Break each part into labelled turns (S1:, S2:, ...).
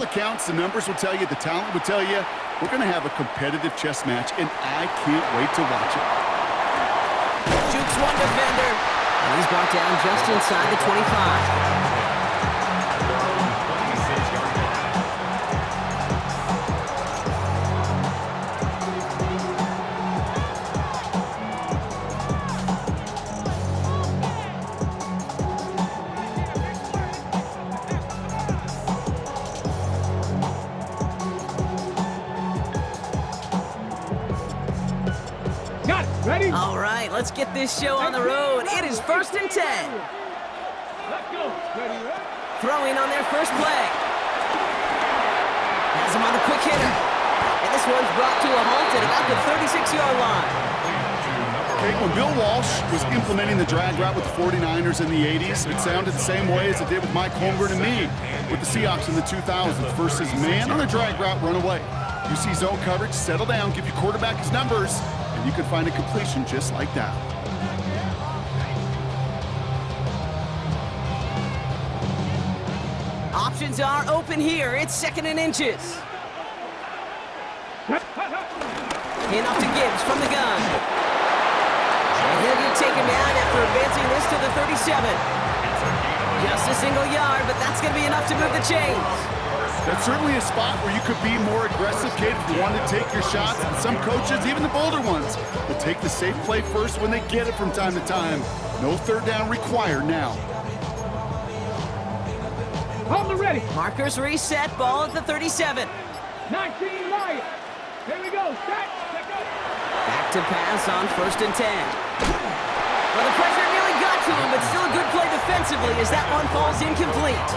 S1: Accounts, the numbers will tell you, the talent will tell you, we're going to have a competitive chess match, and I can't wait to watch it.
S2: Jukes one defender, and he's brought down just inside the 25.
S3: Ready?
S2: All right, let's get this show on the road. It is 1st and 10.
S3: Let's go. Ready?
S2: Throwing on their first play. Has him on the quick hitter. And this one's brought to a halt at about the 36-yard line.
S1: Okay, when Bill Walsh was implementing the drag route with the 49ers in the 80s, it sounded the same way as it did with Mike Holmgren and me with the Seahawks in the 2000s versus man on the drag route, run away. You see zone coverage, settle down, give your quarterback his numbers, and you can find a completion just like that.
S2: Options are open here. It's 2nd and inches. Handoff to Gibbs from the gun. And he'll get taken down after advancing this to the 37. Just a single yard, but that's going to be enough to move the chains.
S1: That's certainly a spot where you could be more aggressive, kid, if you want to take your shots. And some coaches, even the bolder ones, will take the safe play first when they get it from time to time. No third down required now.
S3: Hold the ready.
S2: Markers reset, ball at the 37.
S3: 19 Lions. Here we go. Set. Let go.
S2: Back to pass on 1st and 10. Well, the pressure nearly got to him, but still a good play defensively as that one falls incomplete.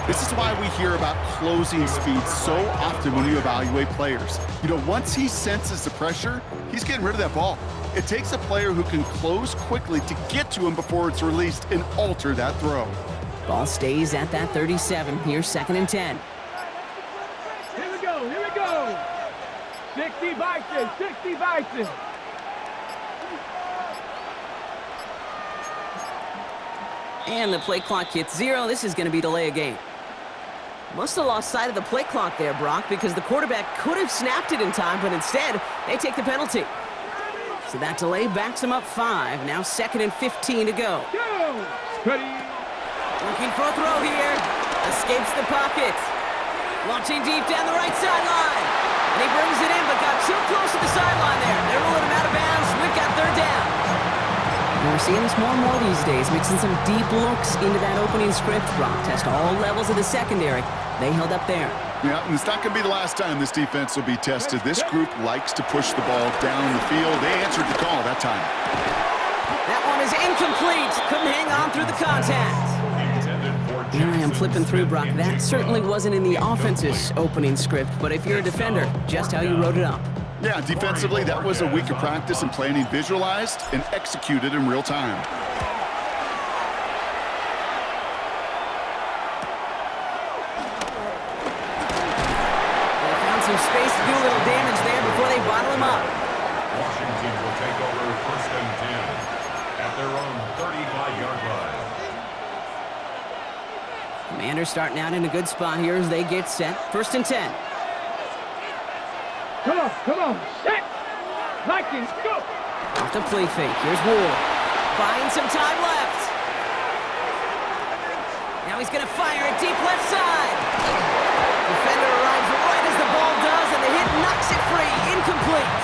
S1: This is why we hear about closing speed so often when you evaluate players. You know, once he senses the pressure, he's getting rid of that ball. It takes a player who can close quickly to get to him before it's released and alter that throw.
S2: Ball stays at that 37. Here's 2nd and 10.
S3: Here we go. Here we go. 60 Bison. 60 Bison.
S2: And the play clock hits 0. This is going to be delay a game. Must have lost sight of the play clock there, Brock, because the quarterback could have snapped it in time, but instead, they take the penalty. So that delay backs him up 5. Now 2nd and 15 to go.
S3: Go. Ready.
S2: Looking for a throw here. Escapes the pocket. Launching deep down the right sideline. And he brings it in, but got too close to the sideline there. They're rolling him out of bounds. We've got 3rd down. And we're seeing this more and more these days, mixing some deep looks into that opening script. Brock test all levels of the secondary. They held up there.
S1: Yeah, and it's not going to be the last time this defense will be tested. This group likes to push the ball down the field. They answered the call that time.
S2: That one is incomplete. Couldn't hang on through the contact. Here I am flipping through, Brock. That certainly wasn't in the offense's opening script, but if you're a defender, just how you wrote it up.
S1: Yeah, defensively, that was a week of practice and planning visualized and executed in real time.
S2: They found some space to do a little damage there before they bottle him up.
S4: Washington will take over 1st and 10 at their own 35-yard line.
S2: Commanders starting out in a good spot here as they get set. 1st and 10.
S3: Come on. Come on. Set. Vikings. Go.
S2: Off the play fake. Here's Ward. Buying some time left. Now he's going to fire it deep left side. Defender arrives right as the ball does, and the hit knocks it free. Incomplete.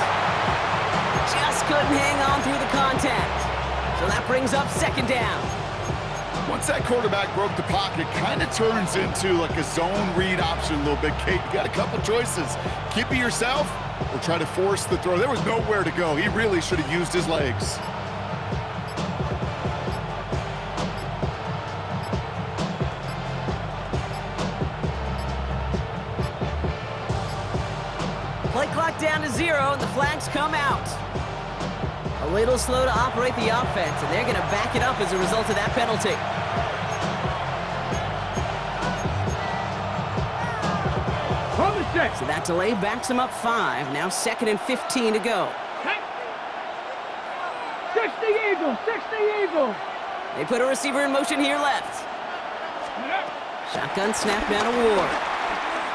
S2: Just couldn't hang on through the contact. So that brings up 2nd down.
S1: Once that quarterback broke the pocket, kind of turns into like a zone read option a little bit. Kate, you got a couple choices. Keep it yourself or try to force the throw. There was nowhere to go. He really should have used his legs.
S2: Play clock down to 0, and the flags come out. A little slow to operate the offense, and they're going to back it up as a result of that penalty.
S3: Hold the set.
S2: So that delay backs them up 5. Now 2nd and 15 to go.
S3: 60 Eagles. 60 Eagles.
S2: They put a receiver in motion here left. Shotgun snap down to Ward.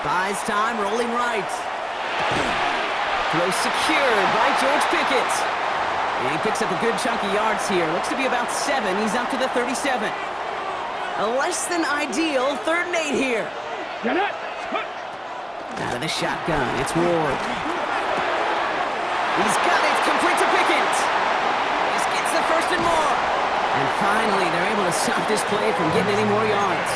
S2: Buys time, rolling right. Throw secured by George Pickett. And he picks up a good chunk of yards here. Looks to be about 7. He's up to the 37. A less than ideal 3rd and 8 here.
S3: Get it.
S2: Out of the shotgun, it's Ward. He's got it, complete to Pickett. This gets the 1st and more. And finally, they're able to stop this play from getting any more yards.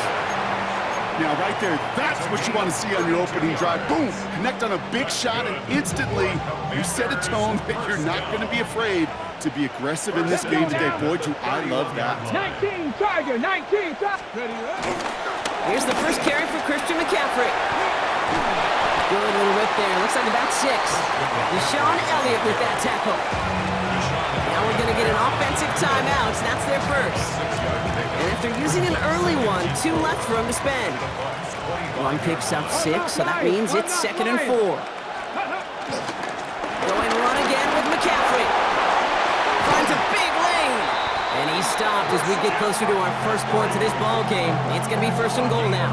S1: Now, right there, that's what you want to see on your opening drive. Boom! Connect on a big shot, and instantly you set a tone that you're not going to be afraid to be aggressive in this game today. Boy, do I love that.
S3: 19 Tiger, 19 Tiger.
S2: Here's the first carry for Christian McCaffrey. Good little rip there. Looks like about 6. Deshaun Elliott with that tackle. Now we're going to get an offensive timeout. That's their first. And after using an early one, 2 left for him to spend. One picks up 6, so that means it's 2nd and 4. Going run again with McCaffrey. Finds a big lane. And he's stopped as we get closer to our first points of this ball game. It's going to be 1st and goal now.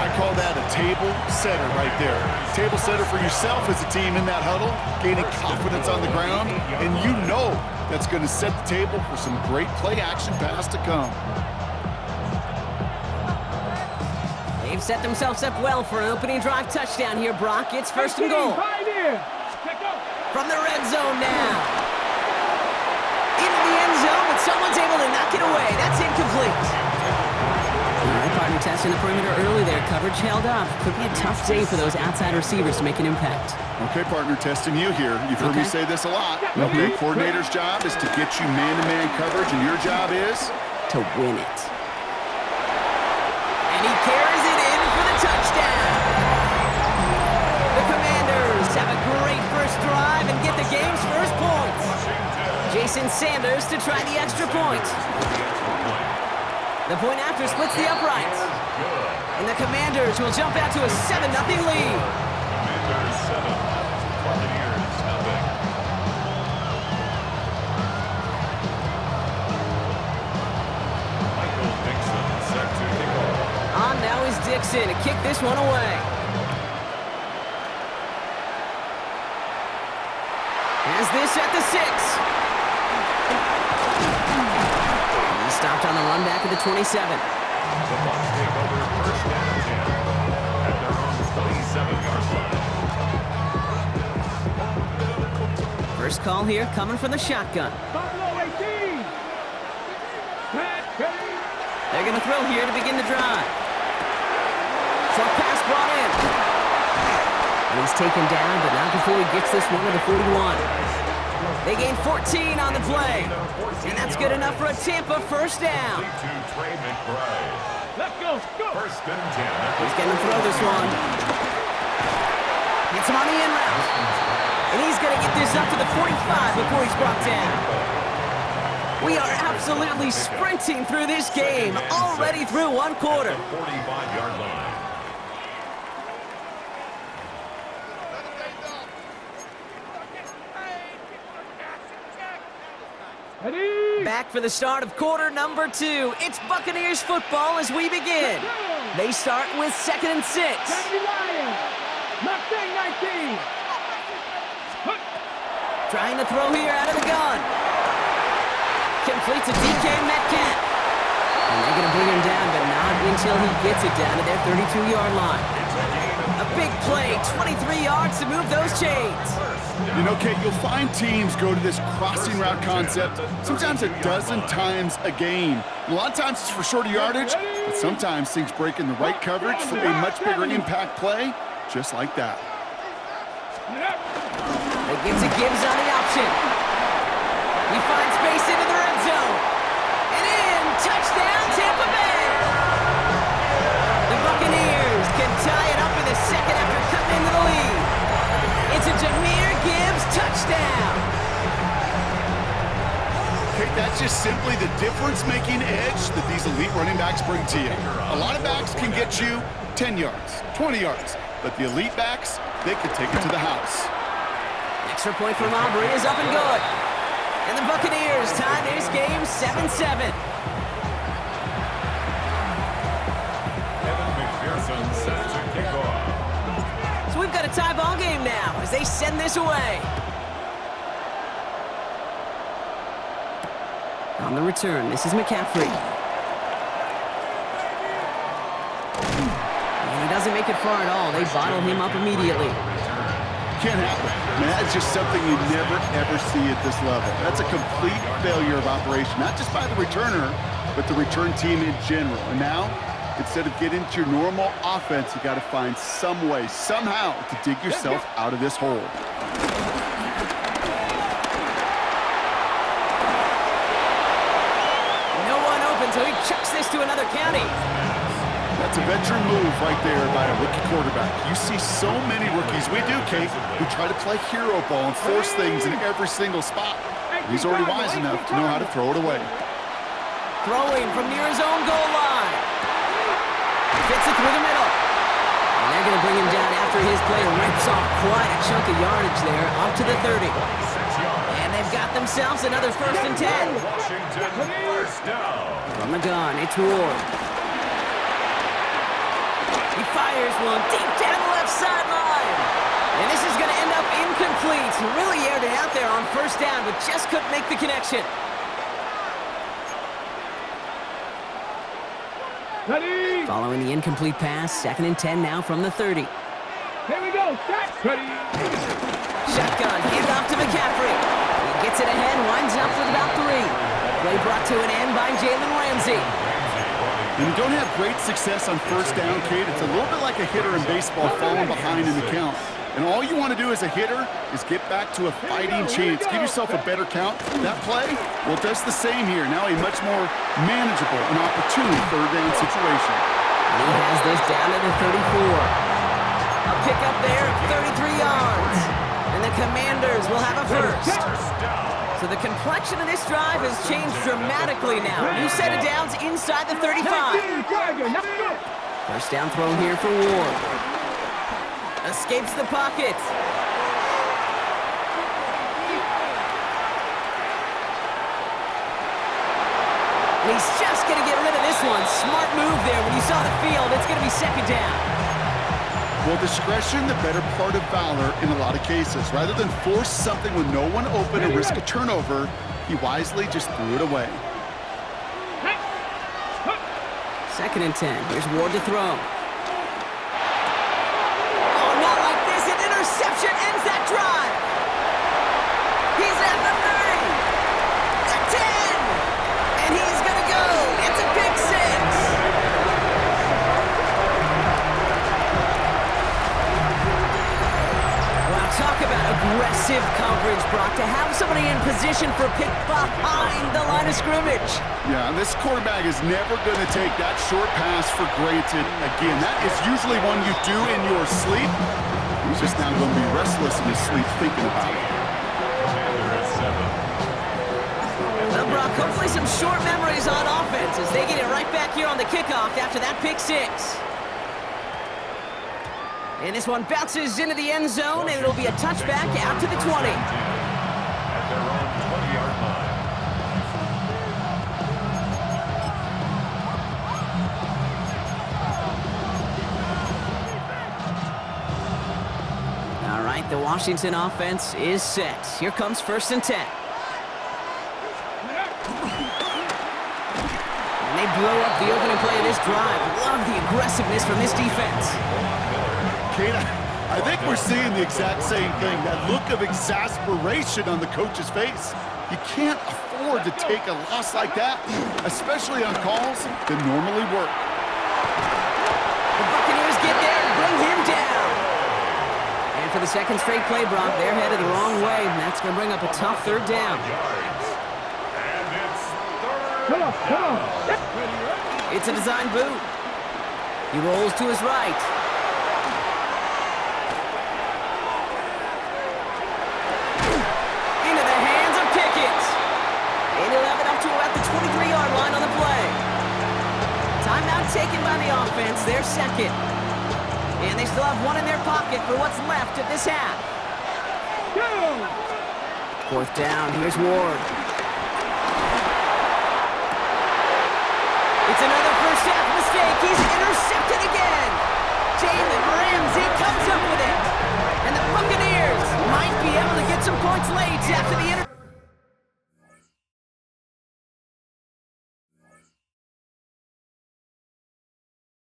S1: I call that a table setter right there. Table setter for yourself as a team in that huddle, gaining confidence on the ground, and you know that's going to set the table for some great play-action pass to come.
S2: They've set themselves up well for an opening drive touchdown here, Brock. It's 1st and goal. From the red zone now. Into the end zone, but someone's able to knock it away. That's incomplete. All right, partner testing the perimeter early there. Coverage held up. Could be a tough day for those outside receivers to make an impact.
S1: Okay, partner, testing you here. You've heard me say this a lot. Okay, coordinator's job is to get you man-to-man coverage, and your job is?
S2: To win it. And he carries it in for the touchdown. The Commanders have a great first drive and get the game's first points. Jason Sanders to try the extra point. The point after splits the uprights. And the Commanders will jump out to a 7-0 lead.
S4: Commanders 7, Buccaneers nothing. Michael Dixon set to kick off.
S2: On now is Dixon to kick this one away. Has this at the 6. Stopped on the run back at the 27.
S4: The Bucs take over 1st and 10 at their own 27-yard line.
S2: First call here coming from the shotgun.
S3: Buffalo 18.
S2: They're going to throw here to begin the drive. Short pass brought in. And he's taken down, but not before he gets this one to the 41. They gain 14 on the play. And that's good enough for a Tampa first down.
S3: Let's go.
S4: First and 10.
S2: He's going to throw this one. Gets him on the in route. And he's going to get this up to the 45 before he's brought down. We are absolutely sprinting through this game, already through one quarter.
S4: 45-yard line.
S2: Back for the start of quarter number 2. It's Buccaneers football as we begin. They start with 2nd and 6. Trying to throw here out of the gun. Complete to DK Metcalf. And they're going to bring him down, but not until he gets it down to their 32-yard line. A big play, 23 yards to move those chains.
S1: You know, Kate, you'll find teams go to this crossing route concept sometimes a dozen times a game. And a lot of times it's for shorter yardage, but sometimes things break in the right coverage for a much bigger impact play, just like that.
S2: It gives it Gibbs on the option. He finds space into the red zone. And in, touchdown, Tampa Bay! The Buccaneers can tie it up in the second after cutting into the lead. It's a Jahmyr Gibbs touchdown.
S1: Kate, that's just simply the difference-making edge that these elite running backs bring to you. A lot of backs can get you 10 yards, 20 yards, but the elite backs, they can take it to the house.
S2: Extra point from Aubrey is up and good. And the Buccaneers tie this game 7-7.
S4: Evan McPherson set to kick off.
S2: we've got a tie ball game now as they send this away. On the return, this is McCaffrey. And he doesn't make it far at all. They bottle him up immediately.
S1: Can't happen. Man, that's just something you never, ever see at this level. That's a complete failure of operation, not just by the returner, but the return team in general. And now, instead of getting to your normal offense, you got to find some way, somehow, to dig yourself out of this hole.
S2: No one open, so he chucks this to another county.
S1: That's a veteran move right there by a rookie quarterback. You see so many rookies, we do, Kate, who try to play hero ball and force things in every single spot. He's already wise enough to know how to throw it away.
S2: Throwing from near his own goal line. Fits it through the middle. And they're going to bring him down after his player rips off quite a chunk of yardage there, up to the 30. And they've got themselves another 1st and 10.
S4: Washington first down.
S2: From the gun, it's Ward. He fires one deep down the left sideline. And this is going to end up incomplete. He really aired it out there on 1st down, but just couldn't make the connection.
S3: Ready?
S2: Following the incomplete pass, 2nd and 10 now from the 30.
S3: Here we go. Set. Ready?
S2: Shotgun, handoff to McCaffrey. He gets it ahead, winds up with about 3. Play brought to an end by Jalen Ramsey.
S1: When you don't have great success on 1st down, Kate, it's a little bit like a hitter in baseball falling behind in the count. And all you want to do as a hitter is get back to a fighting chance. Give yourself a better count. That play, well, it does the same here. Now a much more manageable and opportune 3rd down situation.
S2: And he has this down to the 34. A pickup there of 33 yards. And the Commanders will have a 1st. So the complexion of this drive has changed dramatically now. New set of downs inside the 35. 1st down throw here for Ward. Escapes the pocket. And he's just going to get rid of this one. Smart move there when you saw the field. It's going to be 2nd down.
S1: Well, discretion, the better part of valor in a lot of cases. Rather than force something with no one open and risk a turnover, he wisely just threw it away.
S2: 2nd and 10. Here's Ward to throw. Oh, not like this. An interception ends that drive. He's at the 30. The 10. And he's going to go. It's a pick 6. Wow, talk about aggressive coverage, Brock. To have somebody in position for a pick behind the line of scrimmage.
S1: Yeah, and this quarterback is never going to take that short pass for granted again. That is usually one you do in your sleep. He's just now going to be restless in his sleep thinking about it.
S2: Well, Brock, hopefully some short memories on offense as they get it right back here on the kickoff after that pick 6. And this one bounces into the end zone, and it'll be a touchback out to the 20.
S4: At their own 20-yard line.
S2: All right, the Washington offense is set. Here comes 1st and 10. And they blow up the opening play of this drive. Love the aggressiveness from this defense.
S1: Kate, I think we're seeing the exact same thing. That look of exasperation on the coach's face. You can't afford to take a loss like that, especially on calls that normally work.
S2: The Buccaneers get there and bring him down. And for the 2nd straight play, Brock, they're headed the wrong way, and that's going to bring up a tough 3rd down.
S4: And it's 3rd
S3: Come on, come on.
S2: It's a design boot. He rolls to his right. Into the hands of Pickett. And he'll have it up to about the 23-yard line on the play. Timeout taken by the offense, their 2nd. And they still have one in their pocket for what's left of this half. 4th down, here's Ward. It's another first half mistake. He's intercepted again. Jalen